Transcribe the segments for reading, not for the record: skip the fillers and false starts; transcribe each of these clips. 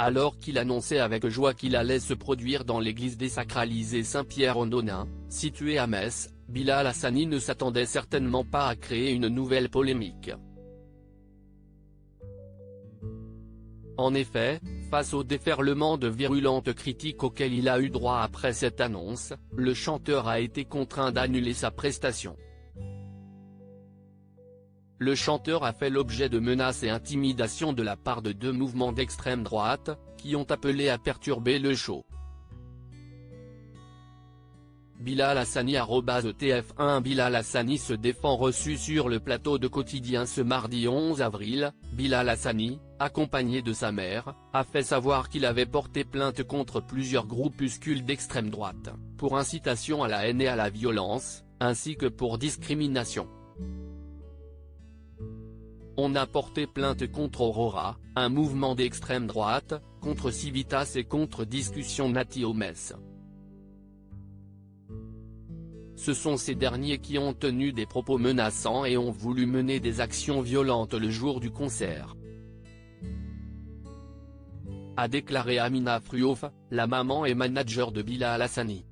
Alors qu'il annonçait avec joie qu'il allait se produire dans l'église désacralisée Saint-Pierre-aux-Nonains, située à Metz, Bilal Hassani ne s'attendait certainement pas à créer une nouvelle polémique. En effet, face au déferlement de virulentes critiques auxquelles il a eu droit après cette annonce, le chanteur a été contraint d'annuler sa prestation. Le chanteur a fait l'objet de menaces et intimidations de la part de deux mouvements d'extrême droite, qui ont appelé à perturber le show. Bilal Hassani @TF1 Bilal Hassani se défend reçu sur le plateau de Quotidien ce mardi 11 avril, Bilal Hassani, accompagné de sa mère, a fait savoir qu'il avait porté plainte contre plusieurs groupuscules d'extrême droite, pour incitation à la haine et à la violence, ainsi que pour discrimination. On a porté plainte contre Aurora, un mouvement d'extrême droite, contre Civitas et contre Discussion Nati au Metz. Ce sont ces derniers qui ont tenu des propos menaçants et ont voulu mener des actions violentes le jour du concert, a déclaré Amina Fruouf, la maman et manager de Bilal Hassani.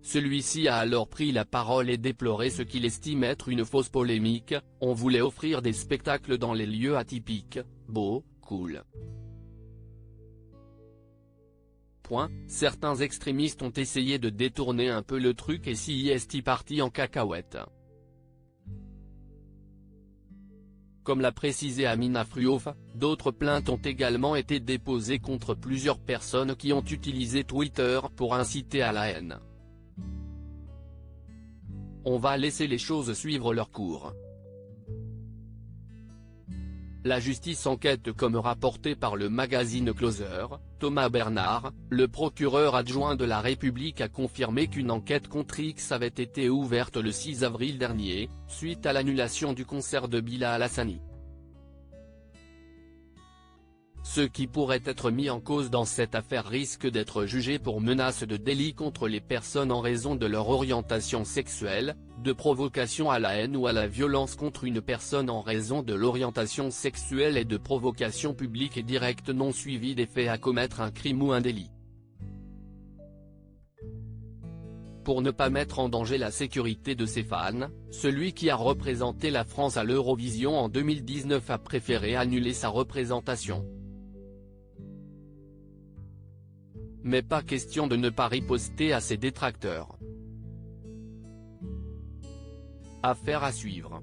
Celui-ci a alors pris la parole et déploré ce qu'il estime être une fausse polémique. On voulait offrir des spectacles dans les lieux atypiques, beaux, cool. Certains extrémistes ont essayé de détourner un peu le truc et s'y est parti en cacahuète. Comme l'a précisé Amina Fruouf, d'autres plaintes ont également été déposées contre plusieurs personnes qui ont utilisé Twitter pour inciter à la haine. On va laisser les choses suivre leur cours. La justice enquête comme rapporté par le magazine Closer. Thomas Bernard, le procureur adjoint de la République a confirmé qu'une enquête contre X avait été ouverte le 6 avril dernier, suite à l'annulation du concert de Bilal Hassani. Ceux qui pourraient être mis en cause dans cette affaire risquent d'être jugés pour menaces de délit contre les personnes en raison de leur orientation sexuelle, de provocation à la haine ou à la violence contre une personne en raison de l'orientation sexuelle et de provocation publique et directe non suivie des faits à commettre un crime ou un délit. Pour ne pas mettre en danger la sécurité de ses fans, celui qui a représenté la France à l'Eurovision en 2019 a préféré annuler sa représentation. Mais pas question de ne pas riposter à ses détracteurs. Affaire à suivre.